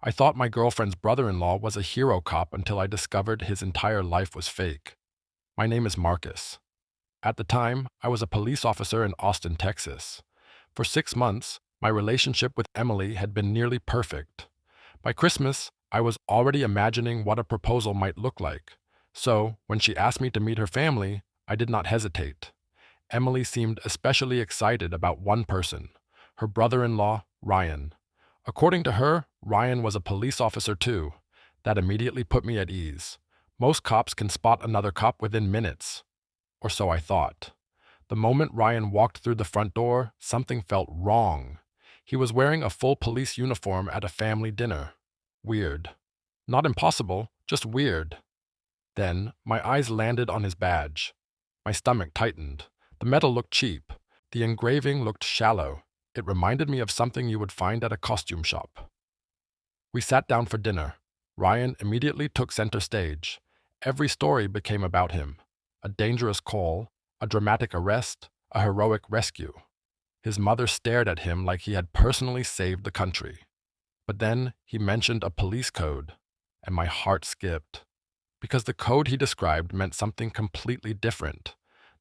I thought my girlfriend's brother-in-law was a hero cop until I discovered his entire life was fake. My name is Marcus. At the time, I was a police officer in Austin, Texas. For 6 months, my relationship with Emily had been nearly perfect. By Christmas, I was already imagining what a proposal might look like. So, when she asked me to meet her family, I did not hesitate. Emily seemed especially excited about one person, her brother-in-law, Ryan. According to her, Ryan was a police officer too. That immediately put me at ease. Most cops can spot another cop within minutes. Or so I thought. The moment Ryan walked through the front door, something felt wrong. He was wearing a full police uniform at a family dinner. Weird. Not impossible, just weird. Then, my eyes landed on his badge. My stomach tightened. The metal looked cheap. The engraving looked shallow. It reminded me of something you would find at a costume shop. We sat down for dinner. Ryan immediately took center stage. Every story became about him. A dangerous call, a dramatic arrest, a heroic rescue. His mother stared at him like he had personally saved the country. But then he mentioned a police code, and my heart skipped. Because the code he described meant something completely different.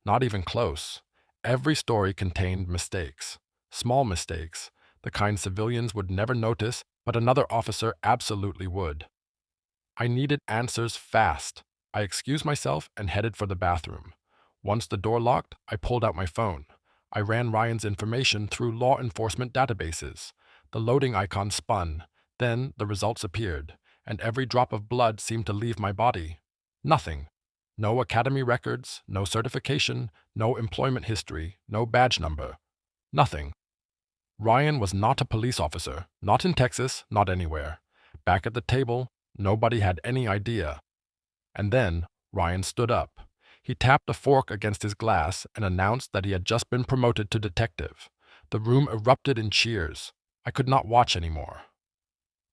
Not even close. Every story contained mistakes. Small mistakes, the kind civilians would never notice, but another officer absolutely would. I needed answers fast. I excused myself and headed for the bathroom. Once the door locked, I pulled out my phone. I ran Ryan's information through law enforcement databases. The loading icon spun. Then the results appeared, and every drop of blood seemed to leave my body. Nothing. No academy records, no certification, no employment history, no badge number. Nothing. Ryan was not a police officer, not in Texas, not anywhere. Back at the table, nobody had any idea. And then, Ryan stood up. He tapped a fork against his glass and announced that he had just been promoted to detective. The room erupted in cheers. I could not watch anymore.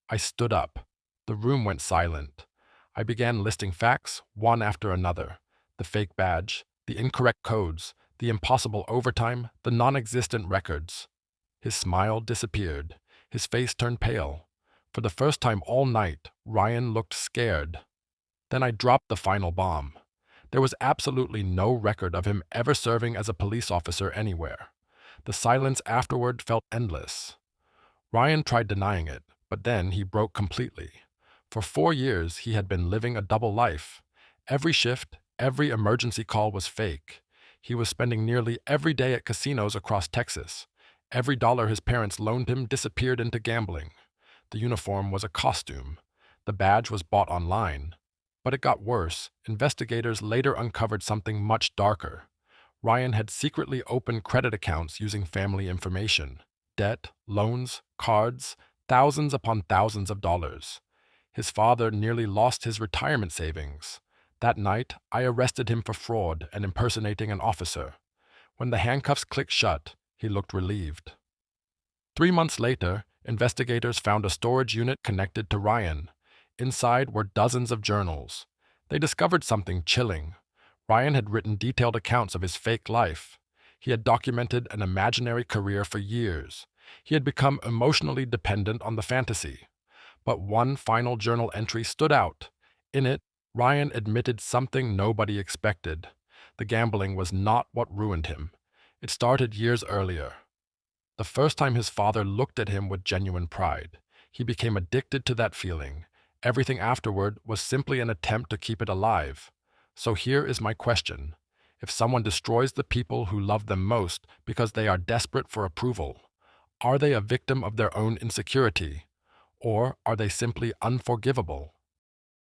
I stood up. The room went silent. I began listing facts, one after another. The fake badge, the incorrect codes, the impossible overtime, the non-existent records. His smile disappeared. His face turned pale. For the first time all night, Ryan looked scared. Then I dropped the final bomb. There was absolutely no record of him ever serving as a police officer anywhere. The silence afterward felt endless. Ryan tried denying it, but then he broke completely. For 4 years, he had been living a double life. Every shift, every emergency call was fake. He was spending nearly every day at casinos across Texas. Every dollar his parents loaned him disappeared into gambling. The uniform was a costume. The badge was bought online. But it got worse. Investigators later uncovered something much darker. Ryan had secretly opened credit accounts using family information. Debt, loans, cards, thousands upon thousands of dollars. His father nearly lost his retirement savings. That night, I arrested him for fraud and impersonating an officer. When the handcuffs clicked shut, he looked relieved. 3 months later, investigators found a storage unit connected to Ryan. Inside were dozens of journals. They discovered something chilling. Ryan had written detailed accounts of his fake life. He had documented an imaginary career for years. He had become emotionally dependent on the fantasy. But one final journal entry stood out. In it, Ryan admitted something nobody expected. The gambling was not what ruined him. It started years earlier. The first time his father looked at him with genuine pride, he became addicted to that feeling. Everything afterward was simply an attempt to keep it alive. So here is my question. If someone destroys the people who love them most because they are desperate for approval, are they a victim of their own insecurity? Or are they simply unforgivable?